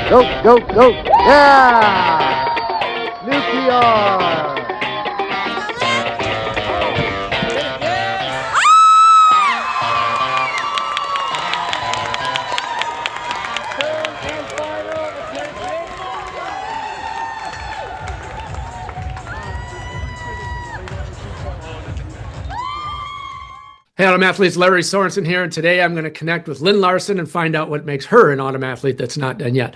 Go, go, go. Yeah! Nuclear! Hey, Autumn Athletes, Larry Sorensen here, and today I'm going to connect with Lynn Larsen and find out what makes her an Autumn Athlete that's not done yet.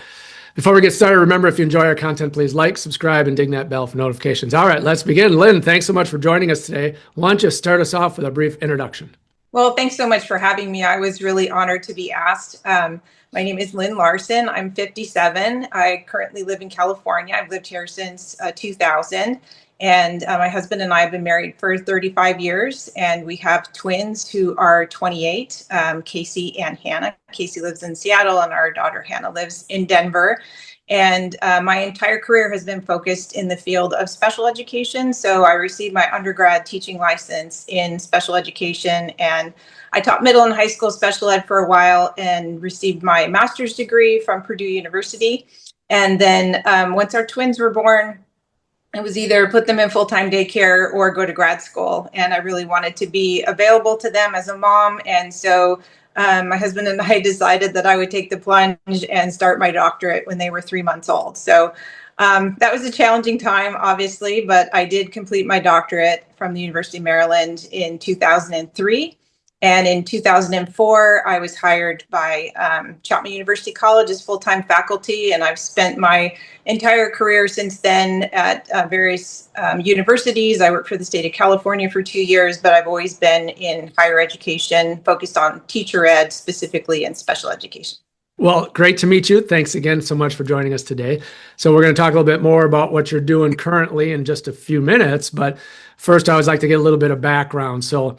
Before we get started, remember, if you enjoy our content, please like, subscribe, and ding that bell for notifications. All right, let's begin. Lynn, thanks so much for joining us today. Why don't you start us off with a brief introduction? Well, thanks so much for having me. I was really honored to be asked. My name is Lynn Larsen. I'm 57. I currently live in California. I've lived here since 2000. And my husband and I have been married for 35 years. And we have twins who are 28, Casey and Hannah. Casey lives in Seattle and our daughter Hannah lives in Denver. And my entire career has been focused in the field of special education. So I received my undergrad teaching license in special education, and I taught middle and high school special ed for a while and received my master's degree from Purdue University. And then once our twins were born, it was either put them in full-time daycare or go to grad school. And I really wanted to be available to them as a mom. And so my husband and I decided that I would take the plunge and start my doctorate when they were 3 months old. So that was a challenging time, obviously, but I did complete my doctorate from the University of Maryland in 2003. And in 2004, I was hired by Chapman University College as full-time faculty, and I've spent my entire career since then at various universities. I worked for the state of California for 2 years, but I've always been in higher education, focused on teacher ed, specifically in special education. Well, great to meet you. Thanks again so much for joining us today. So we're going to talk a little bit more about what you're doing currently in just a few minutes, but first I always like to get a little bit of background. So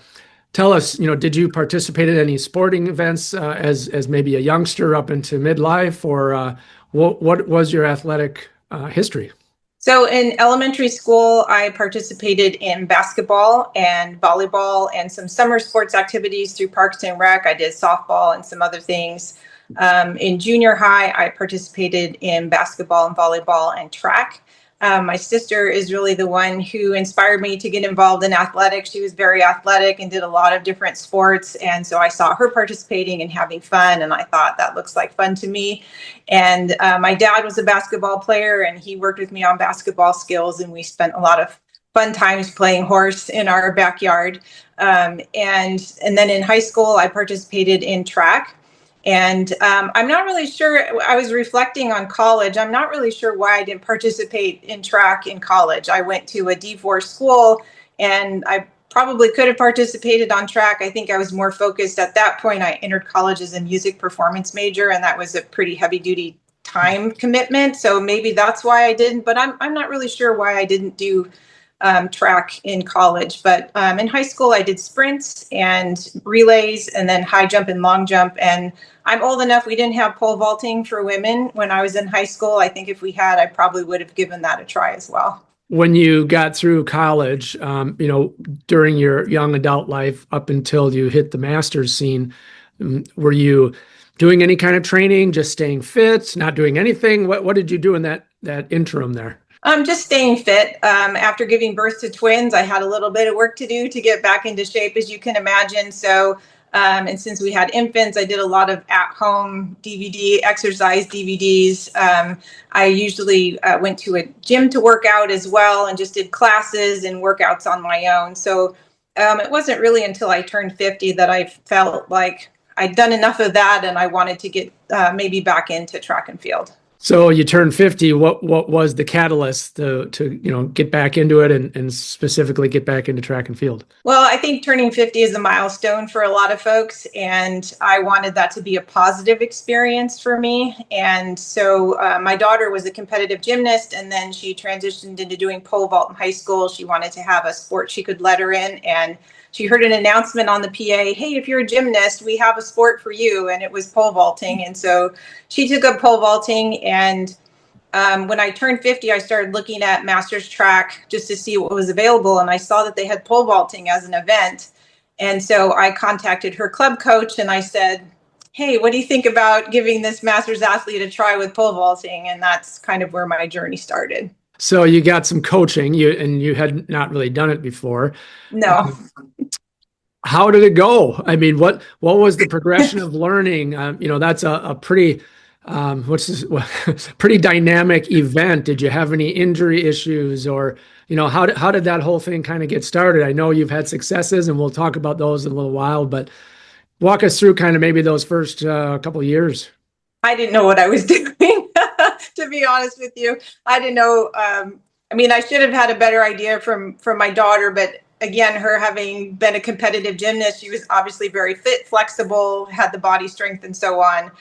tell us, did you participate in any sporting events as maybe a youngster up into midlife, or what was your athletic history? So in elementary school, I participated in basketball and volleyball and some summer sports activities through Parks and Rec. I did softball and some other things. In junior high, I participated in basketball and volleyball and track. My sister is really the one who inspired me to get involved in athletics. She was very athletic and did a lot of different sports. And so I saw her participating and having fun. And I thought that looks like fun to me. And my dad was a basketball player and he worked with me on basketball skills. And we spent a lot of fun times playing horse in our backyard. And then in high school, I participated in track. And I'm not really sure, I was reflecting on college. I'm not really sure why I didn't participate in track in college. I went to a D4 school and I probably could have participated on track. I think I was more focused at that point. I entered college as a music performance major, and that was a pretty heavy duty time commitment. So maybe that's why I didn't, but I'm not really sure why I didn't do track in college. But in high school, I did sprints and relays and then high jump and long jump. And I'm old enough, we didn't have pole vaulting for women when I was in high school. I think if we had, I probably would have given that a try as well. When you got through college, during your young adult life up until you hit the Masters scene, were you doing any kind of training, just staying fit, not doing anything? What did you do in that interim there? Just staying fit. After giving birth to twins, I had a little bit of work to do to get back into shape, as you can imagine. So, and since we had infants, I did a lot of at-home exercise DVDs. I usually went to a gym to work out as well and just did classes and workouts on my own. So it wasn't really until I turned 50 that I felt like I'd done enough of that and I wanted to get maybe back into track and field. So you turned 50. What was the catalyst to get back into it and specifically get back into track and field? Well, I think turning 50 is a milestone for a lot of folks, and I wanted that to be a positive experience for me. And so my daughter was a competitive gymnast, and then she transitioned into doing pole vault in high school. She wanted to have a sport she could let her in, and she heard an announcement on the PA, hey, if you're a gymnast, we have a sport for you. And it was pole vaulting. And so she took up pole vaulting. And when I turned 50, I started looking at Masters track just to see what was available. And I saw that they had pole vaulting as an event. And so I contacted her club coach and I said, hey, what do you think about giving this masters athlete a try with pole vaulting? And that's kind of where my journey started. So you got some coaching, you had not really done it before. No. How did it go? I mean, what was the progression of learning? That's a pretty pretty dynamic event. Did you have any injury issues, or how did that whole thing kind of get started? I know you've had successes, and we'll talk about those in a little while, but walk us through kind of maybe those first couple of years. I didn't know what I was doing, to be honest with you. I didn't know. I mean, I should have had a better idea from my daughter, but again, her having been a competitive gymnast, she was obviously very fit, flexible, had the body strength, and so on.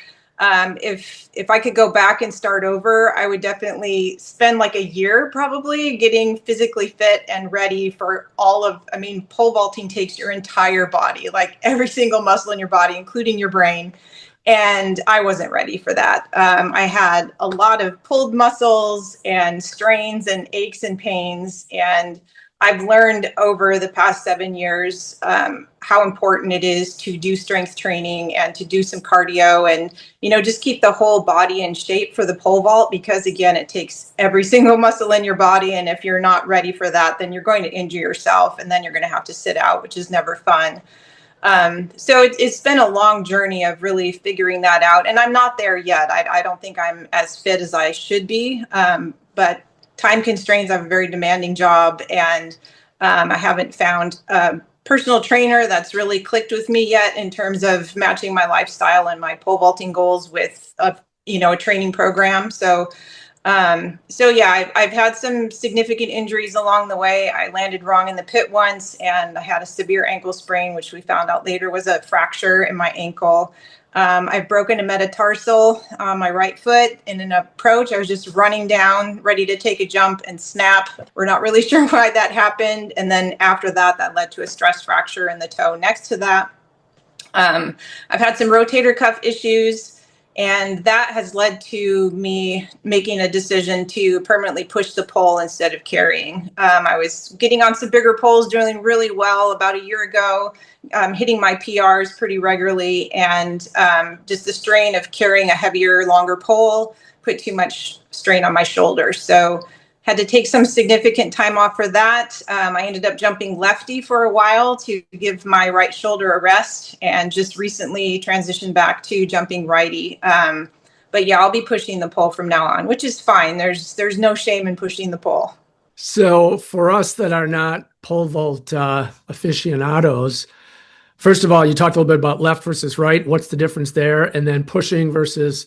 If I could go back and start over, I would definitely spend like a year probably getting physically fit and ready for pole vaulting takes your entire body, like every single muscle in your body, including your brain. And I wasn't ready for that. I had a lot of pulled muscles and strains and aches and pains. And I've learned over the past 7 years how important it is to do strength training and to do some cardio and, just keep the whole body in shape for the pole vault, because again, it takes every single muscle in your body. And if you're not ready for that, then you're going to injure yourself, and then you're going to have to sit out, which is never fun. So it's been a long journey of really figuring that out. And I'm not there yet. I don't think I'm as fit as I should be. But time constraints, I have a very demanding job, and I haven't found a personal trainer that's really clicked with me yet in terms of matching my lifestyle and my pole vaulting goals with a training program. Yeah, I've had some significant injuries along the way. I landed wrong in the pit once, and I had a severe ankle sprain, which we found out later was a fracture in my ankle. I've broken a metatarsal on my right foot in an approach. I was just running down, ready to take a jump and snap. We're not really sure why that happened. And then after that, that led to a stress fracture in the toe next to that. I've had some rotator cuff issues. And that has led to me making a decision to permanently push the pole instead of carrying. I was getting on some bigger poles, doing really well about a year ago, hitting my PRs pretty regularly. And just the strain of carrying a heavier, longer pole put too much strain on my shoulders. So had to take some significant time off for that. I ended up jumping lefty for a while to give my right shoulder a rest, and just recently transitioned back to jumping righty. But yeah, I'll be pushing the pole from now on, which is fine. There's no shame in pushing the pole. So for us that are not pole vault aficionados, first of all, you talked a little bit about left versus right. What's the difference there? And then pushing versus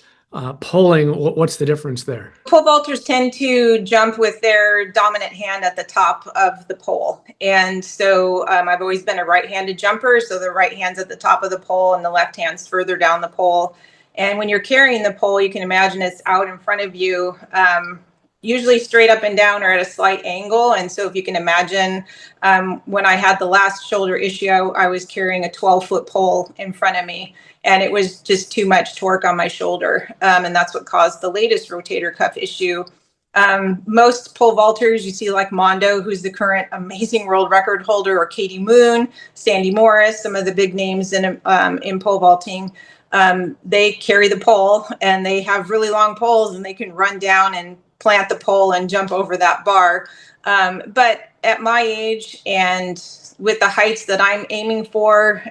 pulling, what's the difference there? Pole vaulters tend to jump with their dominant hand at the top of the pole. And so I've always been a right-handed jumper. So the right hand's at the top of the pole and the left hand's further down the pole. And when you're carrying the pole, you can imagine it's out in front of you, usually straight up and down or at a slight angle. And so if you can imagine, when I had the last shoulder issue, I was carrying a 12-foot pole in front of me, and it was just too much torque on my shoulder. And that's what caused the latest rotator cuff issue. Most pole vaulters, you see like Mondo, who's the current amazing world record holder, or Katie Moon, Sandy Morris, some of the big names in pole vaulting. They carry the pole, and they have really long poles, and they can run down and plant the pole and jump over that bar. But at my age and with the heights that I'm aiming for,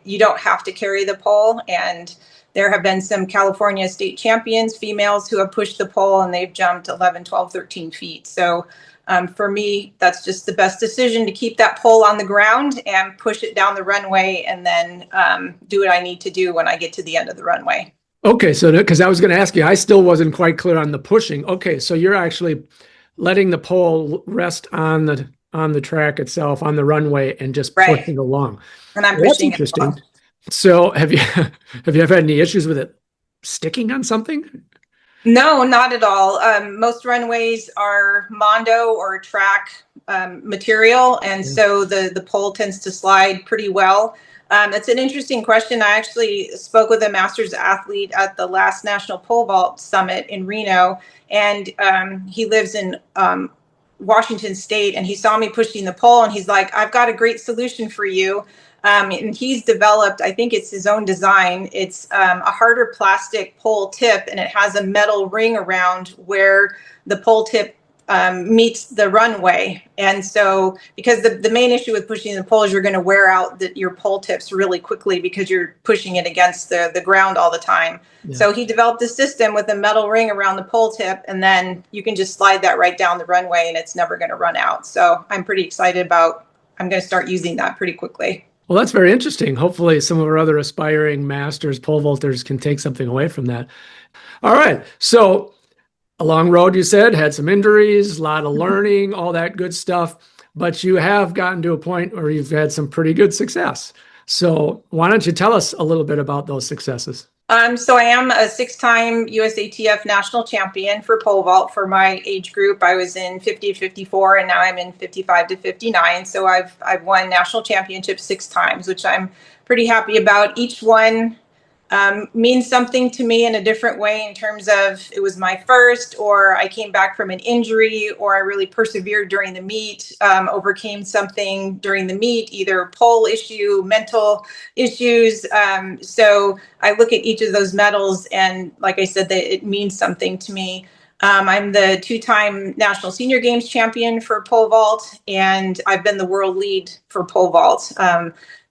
you don't have to carry the pole. And there have been some California state champions, females, who have pushed the pole, and they've jumped 11, 12, 13 feet. So for me, that's just the best decision, to keep that pole on the ground and push it down the runway, and then do what I need to do when I get to the end of the runway. Okay, so because I was going to ask you, I still wasn't quite clear on the pushing. Okay, so you're actually letting the pole rest on the track itself, on the runway, and just pushing along. And I'm That's pushing interesting. it along. So have you ever had any issues with it sticking on something? No, not at all. Most runways are Mondo or track material, and so the pole tends to slide pretty well. It's an interesting question. I actually spoke with a Masters athlete at the last National Pole Vault Summit in Reno, and he lives in Washington State, and he saw me pushing the pole, and he's like, "I've got a great solution for you. And he's developed, I think it's his own design. It's a harder plastic pole tip, and it has a metal ring around where the pole tip meets the runway. And so, because the main issue with pushing the pole is you're going to wear out your pole tips really quickly because you're pushing it against the ground all the time. Yeah. So he developed a system with a metal ring around the pole tip, and then you can just slide that right down the runway and it's never going to run out. So I'm pretty excited I'm going to start using that pretty quickly. Well, that's very interesting. Hopefully some of our other aspiring masters pole vaulters can take something away from that. All right. So a long road, you said, had some injuries, a lot of learning, all that good stuff, but you have gotten to a point where you've had some pretty good success. So why don't you tell us a little bit about those successes? So I am a 6-time USATF National Champion for pole vault for my age group. I was in 50 to 54, and now I'm in 55 to 59. So I've won national championships 6 times, which I'm pretty happy about. Each one means something to me in a different way, in terms of it was my first, or I came back from an injury, or I really persevered during the meet, overcame something during the meet, either pole issue, mental issues. So I look at each of those medals, and like I said, that it means something to me. I'm the 2-time National Senior Games champion for pole vault, and I've been the world lead for pole vault.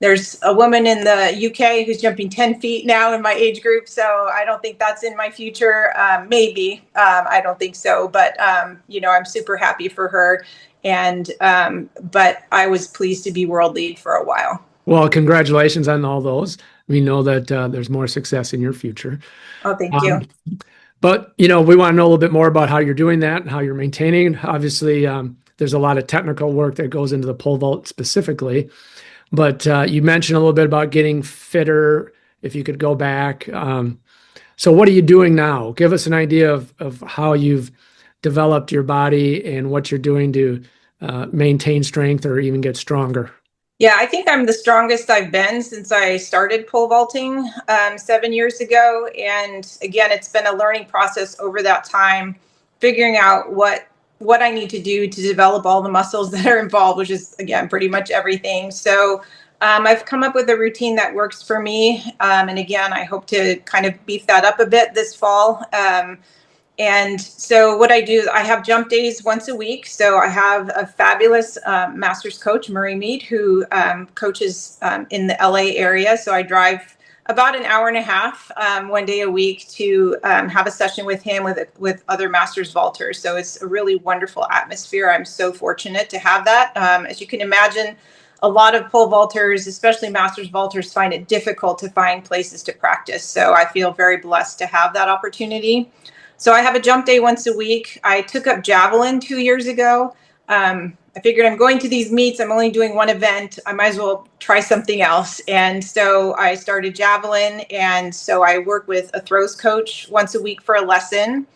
There's a woman in the UK who's jumping 10 feet now in my age group, so I don't think that's in my future. Maybe, I don't think so, but I'm super happy for her. And but I was pleased to be world lead for a while. Well, congratulations on all those. We know that there's more success in your future. Oh, thank you. But, we want to know a little bit more about how you're doing that and how you're maintaining. Obviously, there's a lot of technical work that goes into the pole vault specifically. But you mentioned a little bit about getting fitter, if you could go back. So what are you doing now? Give us an idea of how you've developed your body and what you're doing to maintain strength or even get stronger. Yeah, I think I'm the strongest I've been since I started pole vaulting 7 years ago. And again, it's been a learning process over that time, figuring out what I need to do to develop all the muscles that are involved, which is, again, pretty much everything. So I've come up with a routine that works for me. And again, I hope to kind of beef that up a bit this fall. And so what I do is I have jump days once a week. So I have a fabulous master's coach, Murray Mead, who coaches in the LA area. So I drive about an hour and a half one day a week to have a session with him with other masters vaulters. So it's a really wonderful atmosphere. I'm so fortunate to have that. As you can imagine, a lot of pole vaulters, especially masters vaulters, find it difficult to find places to practice. So I feel very blessed to have that opportunity. So I have a jump day once a week. I took up javelin 2 years ago. I figured I'm going to these meets, I'm only doing one event, I might as well try something else. And so I started javelin, and so I work with a throws coach once a week for a lesson.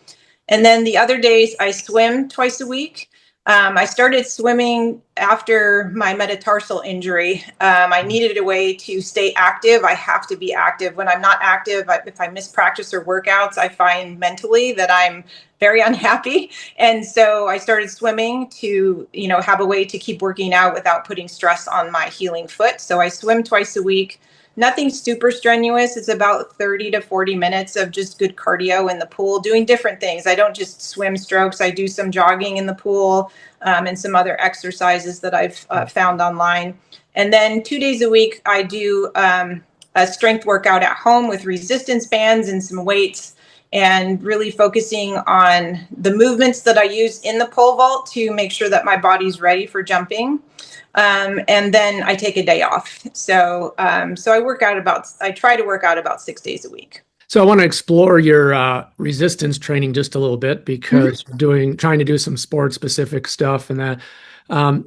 And then the other days I swim twice a week. I started swimming after my metatarsal injury. I needed a way to stay active. I have to be active. When I'm not active, if I miss practice or workouts, I find mentally that I'm very unhappy. And so I started swimming to, have a way to keep working out without putting stress on my healing foot. So I swim twice a week. Nothing super strenuous. It's about 30 to 40 minutes of just good cardio in the pool, doing different things. I don't just swim strokes. I do some jogging in the pool and some other exercises that I've found online. And then 2 days a week, I do a strength workout at home with resistance bands and some weights, and really focusing on the movements that I use in the pole vault to make sure that my body's ready for jumping. And then I take a day off. So I try to work out about 6 days a week. So I want to explore your resistance training just a little bit, because you're trying to do some sports specific stuff, and that,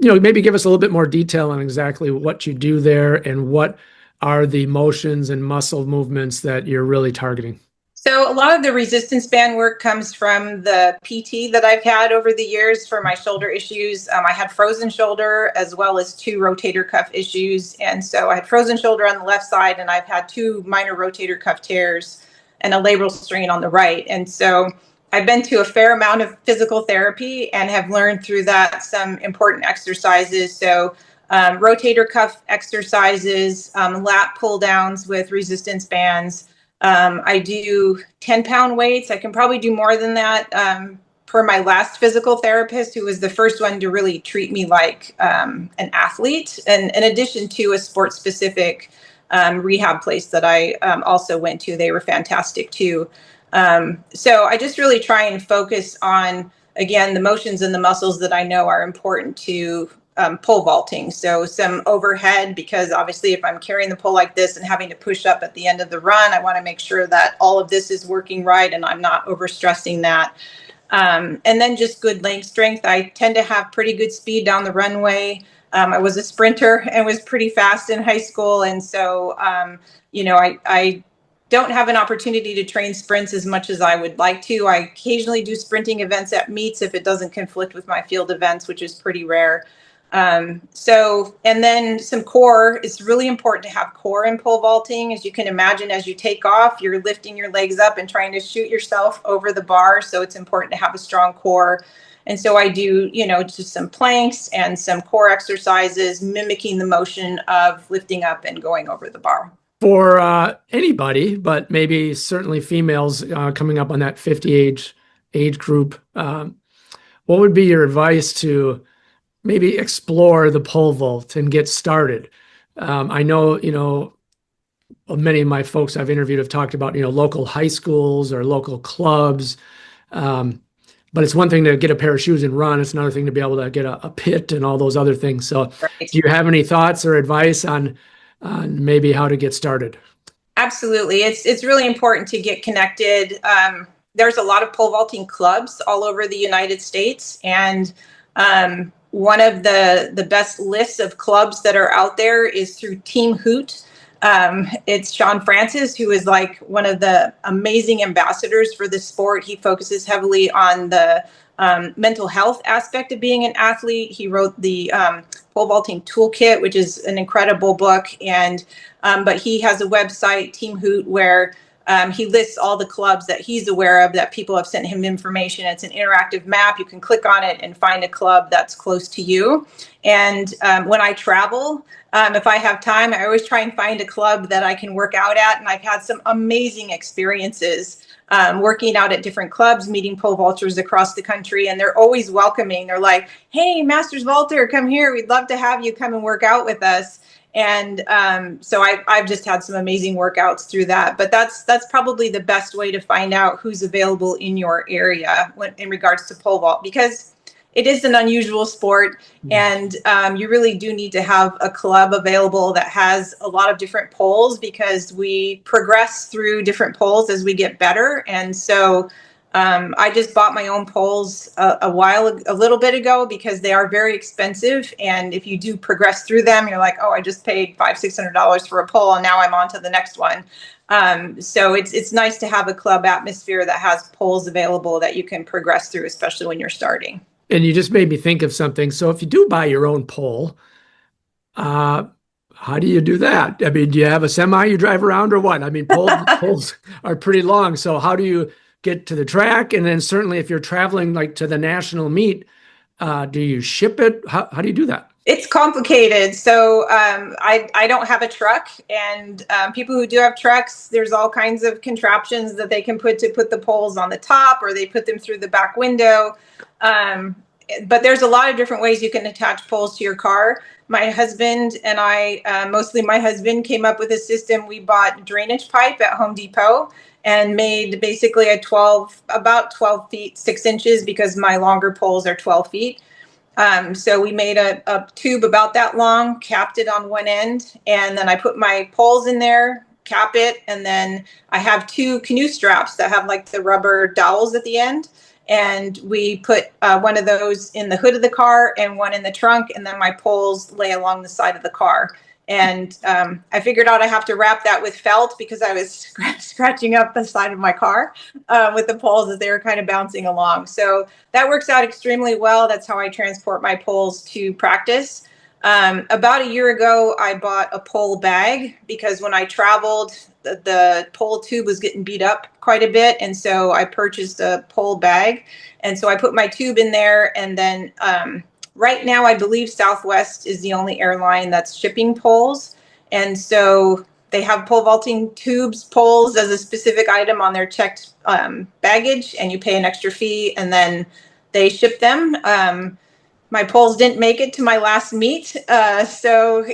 maybe give us a little bit more detail on exactly what you do there and what are the motions and muscle movements that you're really targeting. So a lot of the resistance band work comes from the PT that I've had over the years for my shoulder issues. I had frozen shoulder as well as 2 rotator cuff issues. And so I had frozen shoulder on the left side, and I've had 2 minor rotator cuff tears and a labral strain on the right. And so I've been to a fair amount of physical therapy and have learned through that some important exercises. So rotator cuff exercises, lat pull downs with resistance bands. I do 10-pound weights. I can probably do more than that. Per my last physical therapist, who was the first one to really treat me like an athlete, and in addition to a sports specific rehab place that I also went to. They were fantastic too. So I just really try and focus on, again, the motions and the muscles that I know are important to pole vaulting. So some overhead, because obviously if I'm carrying the pole like this and having to push up at the end of the run, I want to make sure that all of this is working right and I'm not overstressing that. And then just good leg strength. I tend to have pretty good speed down the runway. I was a sprinter and was pretty fast in high school. And so, I don't have an opportunity to train sprints as much as I would like to. I occasionally do sprinting events at meets if it doesn't conflict with my field events, which is pretty rare. And then some core. It's really important to have core in pole vaulting. As you can imagine, as you take off, you're lifting your legs up and trying to shoot yourself over the bar. So it's important to have a strong core. And so I do, just some planks and some core exercises, mimicking the motion of lifting up and going over the bar. For anybody, but maybe certainly females coming up on that 50 age group, what would be your advice to maybe explore the pole vault and get started? I know, many of my folks I've interviewed have talked about, local high schools or local clubs. But it's one thing to get a pair of shoes and run. It's another thing to be able to get a pit and all those other things. So Right. Do you have any thoughts or advice on maybe how to get started? Absolutely. It's really important to get connected. There's a lot of pole vaulting clubs all over the United States. And one of the best lists of clubs that are out there is through Team Hoot. It's Sean Francis, who is like one of the amazing ambassadors for the sport. He focuses heavily on the mental health aspect of being an athlete. He wrote the pole vaulting toolkit, which is an incredible book. And but he has a website, Team Hoot, where he lists all the clubs that he's aware of that people have sent him information. It's an interactive map. You can click on it and find a club that's close to you. And when I travel, if I have time, I always try and find a club that I can work out at. And I've had some amazing experiences working out at different clubs, meeting pole vaulters across the country. And they're always welcoming. They're like, hey, Masters Vaulter, come here. We'd love to have you come and work out with us. And so I've just had some amazing workouts through that. But that's probably the best way to find out who's available in your area in regards to pole vault, because it is an unusual sport. And you really do need to have a club available that has a lot of different poles, because we progress through different poles as we get better. And so I just bought my own poles a little bit ago, because they are very expensive. And if you do progress through them, you're like, oh, I just paid $500-$600 for a pole, and now I'm on to the next one. So it's nice to have a club atmosphere that has poles available that you can progress through, especially when you're starting. And you just made me think of something. So if you do buy your own pole, how do you do that? I mean, do you have a semi you drive around or what? I mean, poles are pretty long. So how do you get to the track? And then certainly if you're traveling like to the national meet, do you ship it? How do you do that? It's complicated. So I don't have a truck, and people who do have trucks, there's all kinds of contraptions that they can put the poles on the top, or they put them through the back window. But there's a lot of different ways you can attach poles to your car. My husband and I, mostly my husband, came up with a system. We bought drainage pipe at Home Depot and made basically about 12 feet, 6 inches, because my longer poles are 12 feet. So we made a tube about that long, capped it on one end, and then I put my poles in there, cap it, and then I have 2 canoe straps that have like the rubber dowels at the end. And we put one of those in the hood of the car and one in the trunk, and then my poles lay along the side of the car. And I figured out I have to wrap that with felt, because I was scratching up the side of my car with the poles as they were kind of bouncing along. So that works out extremely well. That's how I transport my poles to practice. About a year ago, I bought a pole bag, because when I traveled, the pole tube was getting beat up quite a bit. And so I purchased a pole bag. And so I put my tube in there, and then Right now, I believe Southwest is the only airline that's shipping poles. And so they have pole vaulting tubes, poles as a specific item on their checked baggage, and you pay an extra fee and then they ship them. My poles didn't make it to my last meet. So,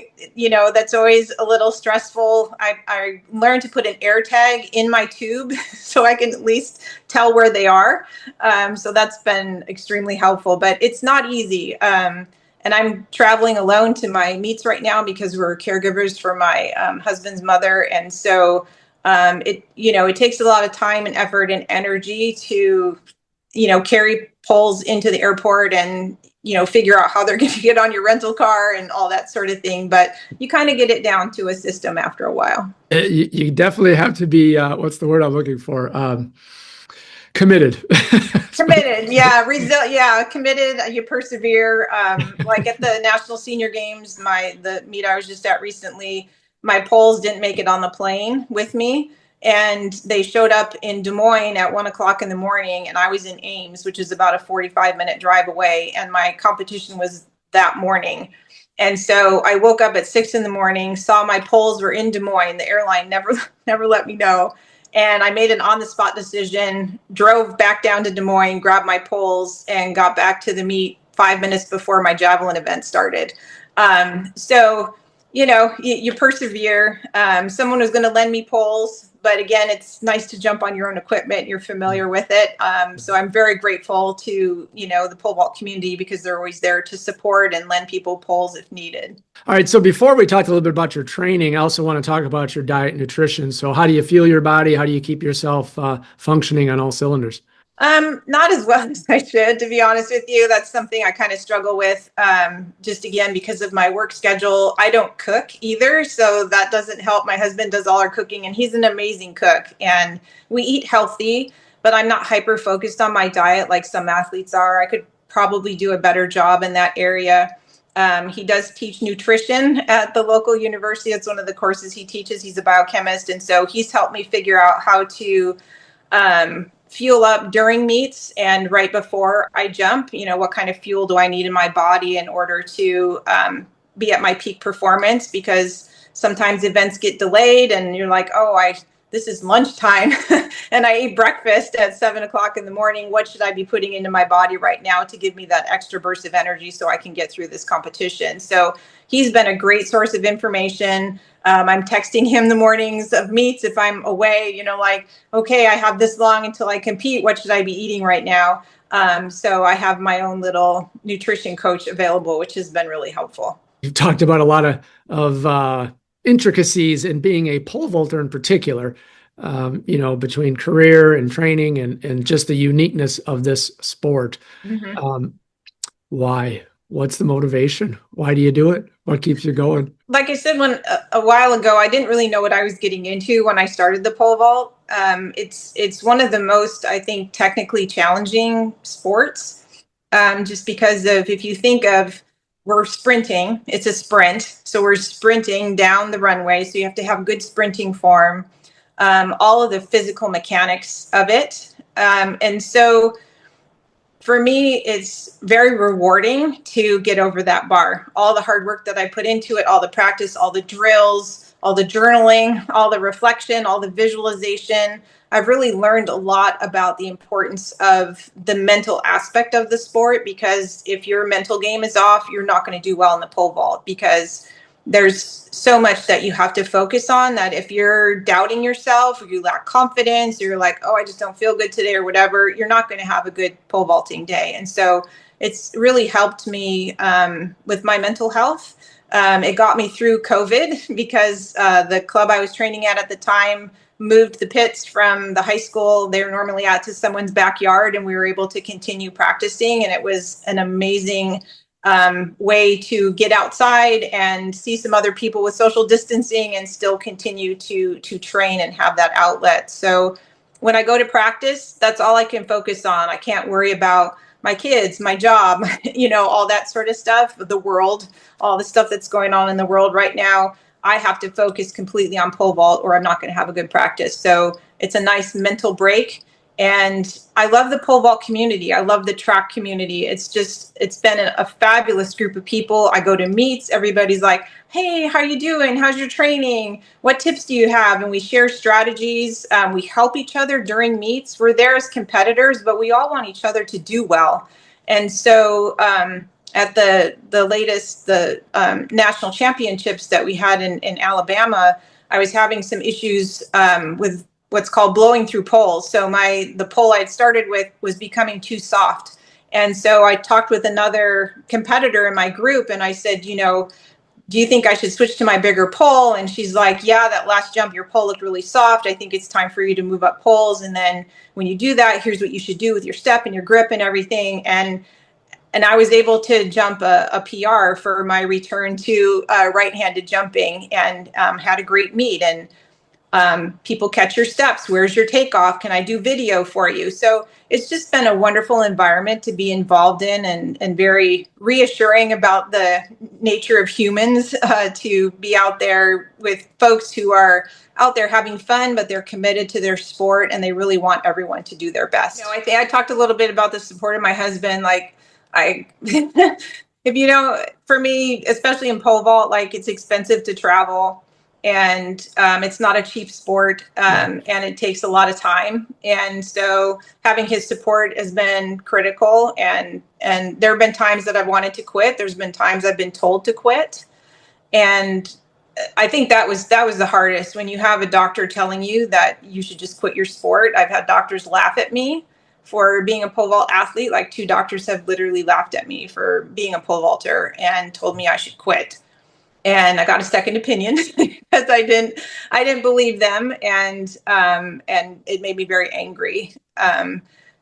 that's always a little stressful. I learned to put an air tag in my tube so I can at least tell where they are. So that's been extremely helpful, but it's not easy. And I'm traveling alone to my meets right now because we're caregivers for my husband's mother. And so it takes a lot of time and effort and energy to, carry poles into the airport and, figure out how they're going to get on your rental car and all that sort of thing. But you kind of get it down to a system after a while. You definitely have to be, what's the word I'm looking for? Committed. Committed. Yeah. Committed. You persevere. Like at the National Senior Games, the meet I was just at recently, my poles didn't make it on the plane with me. And they showed up in Des Moines at 1:00 in the morning, and I was in Ames, which is about a 45-minute drive away. And my competition was that morning. And so I woke up at 6 a.m, saw my poles were in Des Moines. The airline never let me know. And I made an on-the-spot decision, drove back down to Des Moines, grabbed my poles, and got back to the meet 5 minutes before my javelin event started. So, you persevere. Someone was going to lend me poles, but again, it's nice to jump on your own equipment. You're familiar with it. So I'm very grateful to, the pole vault community because they're always there to support and lend people poles if needed. All right. So before we talk a little bit about your training, I also want to talk about your diet and nutrition. So how do you feel your body? How do you keep yourself functioning on all cylinders? Not as well as I should, to be honest with you. That's something I kind of struggle with, just again, because of my work schedule. I don't cook either, so that doesn't help. My husband does all our cooking, and he's an amazing cook, and we eat healthy, but I'm not hyper focused on my diet like some athletes are. I could probably do a better job in that area. He does teach nutrition at the local university. It's one of the courses he teaches. He's a biochemist, and so he's helped me figure out how to fuel up during meets and right before I jump. What kind of fuel do I need in my body in order to be at my peak performance? Because sometimes events get delayed and you're like, this is lunchtime and I ate breakfast at 7:00 in the morning. What should I be putting into my body right now to give me that extra burst of energy so I can get through this competition? So he's been a great source of information. I'm texting him the mornings of meets if I'm away, okay, I have this long until I compete. What should I be eating right now? So I have my own little nutrition coach available, which has been really helpful. You've talked about a lot of intricacies in being a pole vaulter in particular, between career and training and just the uniqueness of this sport. Mm-hmm. Why? What's the motivation? Why do you do it? What keeps you going? Like I said, a while ago, I didn't really know what I was getting into when I started the pole vault. It's one of the most, I think, technically challenging sports, just because of, if you think of, we're sprinting, it's a sprint. So we're sprinting down the runway. So you have to have good sprinting form, all of the physical mechanics of it. And so for me, it's very rewarding to get over that bar. All the hard work that I put into it, all the practice, all the drills, all the journaling, all the reflection, all the visualization. I've really learned a lot about the importance of the mental aspect of the sport, because if your mental game is off, you're not going to do well in the pole vault, because there's so much that you have to focus on, that if you're doubting yourself or you lack confidence or you're like, I just don't feel good today or whatever, you're not going to have a good pole vaulting day. And so it's really helped me with my mental health. It got me through COVID because the club I was training at the time moved the pits from the high school they were normally at to someone's backyard, and we were able to continue practicing. And it was an amazing way to get outside and see some other people with social distancing and still continue to train and have that outlet. So when I go to practice, that's all I can focus on. I can't worry about my kids, my job, all that sort of stuff, the world, all the stuff that's going on in the world right now. I have to focus completely on pole vault or I'm not going to have a good practice. So it's a nice mental break. And I love the pole vault community. I love the track community. It's been a fabulous group of people. I go to meets. Everybody's like, hey, how you doing? How's your training? What tips do you have? And we share strategies. We help each other during meets. We're there as competitors, but we all want each other to do well. And so at the latest, national championships that we had in Alabama, I was having some issues with what's called blowing through poles. So the pole I'd started with was becoming too soft. And so I talked with another competitor in my group and I said, do you think I should switch to my bigger pole? And she's like, yeah, that last jump, your pole looked really soft. I think it's time for you to move up poles. And then when you do that, here's what you should do with your step and your grip and everything. And I was able to jump a PR for my return to right-handed jumping and had a great meet. And people catch your steps. Where's your takeoff? Can I do video for you? So it's just been a wonderful environment to be involved in and very reassuring about the nature of humans to be out there with folks who are out there having fun, but they're committed to their sport and they really want everyone to do their best. I think I talked a little bit about the support of my husband. For me, especially in pole vault, it's expensive to travel. And it's not a cheap sport, and it takes a lot of time. And so having his support has been critical. And there have been times that I've wanted to quit. There's been times I've been told to quit. And I think that was the hardest, when you have a doctor telling you that you should just quit your sport. I've had doctors laugh at me for being a pole vault athlete. 2 doctors have literally laughed at me for being a pole vaulter and told me I should quit. And I got a second opinion because I didn't believe them, and it made me very angry.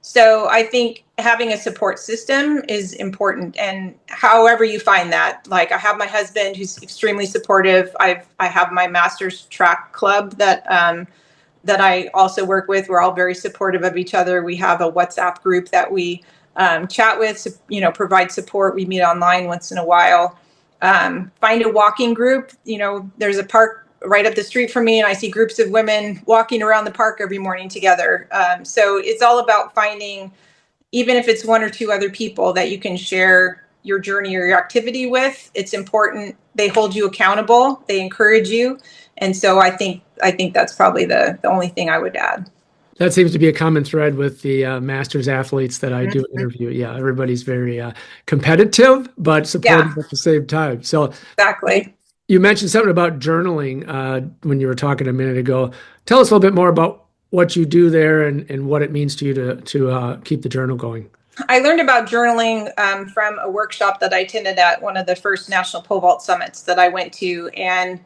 So I think having a support system is important, and however you find that. I have my husband who's extremely supportive. I have my Masters track club that I also work with. We're all very supportive of each other. We have a WhatsApp group that we chat with, provide support. We meet online once in a while. Find a walking group. There's a park right up the street from me, and I see groups of women walking around the park every morning together. So it's all about finding, even if it's 1 or 2 other people that you can share your journey or your activity with. It's important. They hold you accountable. They encourage you. And so I think that's probably the only thing I would add. That seems to be a common thread with the Masters athletes that I do interview. Yeah, everybody's very competitive, but supportive at the same time. So exactly. You mentioned something about journaling when you were talking a minute ago. Tell us a little bit more about what you do there and what it means to you to keep the journal going. I learned about journaling from a workshop that I attended at one of the first National Pole Vault Summits that I went to. And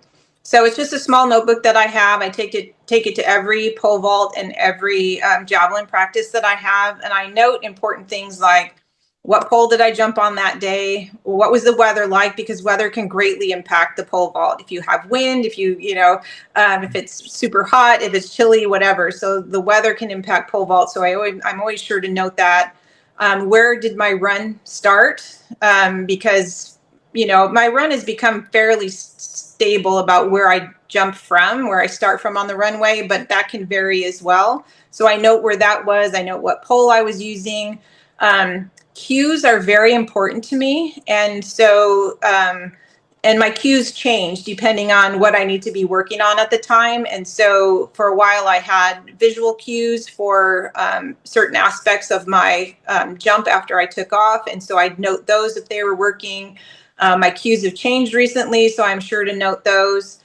so it's just a small notebook that I have. I take it to every pole vault and every javelin practice that I have. And I note important things like, what pole did I jump on that day? What was the weather like? Because weather can greatly impact the pole vault. If you have wind, if if it's super hot, if it's chilly, whatever. So the weather can impact pole vault. So I'm always sure to note that. Where did my run start? Because my run has become fairly stable about where I jump from, where I start from on the runway, but that can vary as well. So I note where that was. I note what pole I was using. Cues are very important to me. And so, and my cues change depending on what I need to be working on at the time. And so for a while I had visual cues for certain aspects of my jump after I took off. And so I'd note those if they were working. My cues have changed recently, so I'm sure to note those.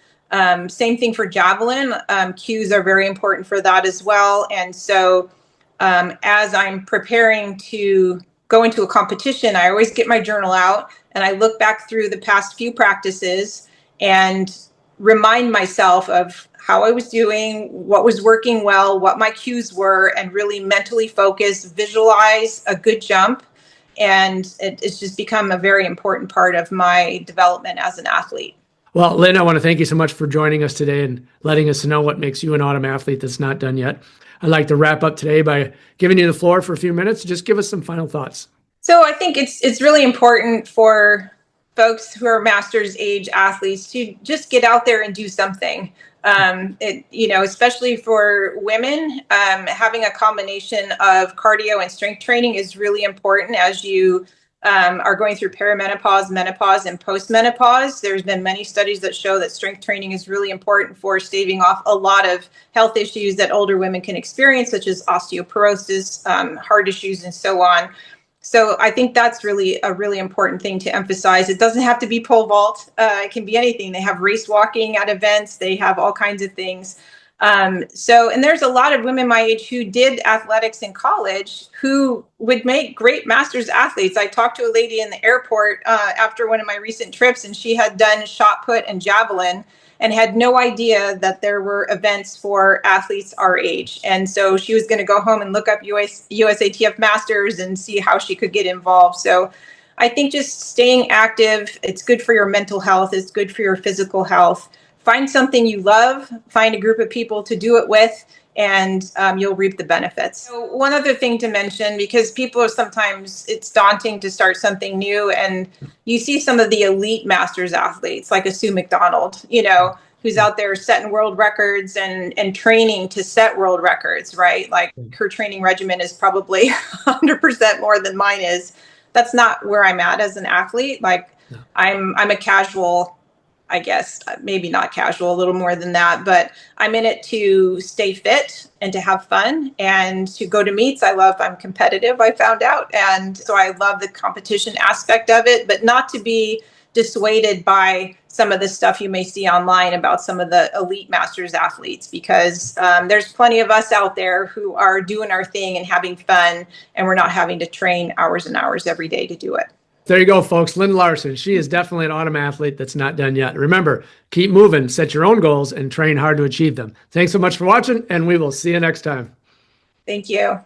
Same thing for javelin. Cues are very important for that as well. And so as I'm preparing to go into a competition, I always get my journal out and I look back through the past few practices and remind myself of how I was doing, what was working well, what my cues were, and really mentally focus, visualize a good jump. And it's just become a very important part of my development as an athlete. Well, Lynn, I want to thank you so much for joining us today and letting us know what makes you an autumn athlete that's not done yet. I'd like to wrap up today by giving you the floor for a few minutes. Just give us some final thoughts. So I think it's really important for folks who are masters age athletes to just get out there and do something. Especially for women, having a combination of cardio and strength training is really important as you are going through perimenopause, menopause, and postmenopause. There's been many studies that show that strength training is really important for staving off a lot of health issues that older women can experience, such as osteoporosis, heart issues, and so on. So I think that's really a really important thing to emphasize. It doesn't have to be pole vault. It can be anything. They have race walking at events. They have all kinds of things. And there's a lot of women my age who did athletics in college who would make great masters athletes. I talked to a lady in the airport after one of my recent trips, and she had done shot put and javelin and had no idea that there were events for athletes our age. And so she was going to go home and look up USATF Masters and see how she could get involved. So I think just staying active, it's good for your mental health, it's good for your physical health. Find something you love, find a group of people to do it with, and you'll reap the benefits. So one other thing to mention, because people are sometimes, it's daunting to start something new, and you see some of the elite masters athletes, like a Sue McDonald, who's out there setting world records and training to set world records, right? Like her training regimen is probably 100% more than mine is. That's not where I'm at as an athlete. Like I'm a casual, I guess, maybe not casual, a little more than that, but I'm in it to stay fit and to have fun and to go to meets. I'm competitive, I found out. And so I love the competition aspect of it, but not to be dissuaded by some of the stuff you may see online about some of the elite masters athletes, because there's plenty of us out there who are doing our thing and having fun, and we're not having to train hours and hours every day to do it. There you go, folks. Lynn Larsen. She is definitely an autumn athlete that's not done yet. Remember, keep moving, set your own goals, and train hard to achieve them. Thanks so much for watching, and we will see you next time. Thank you.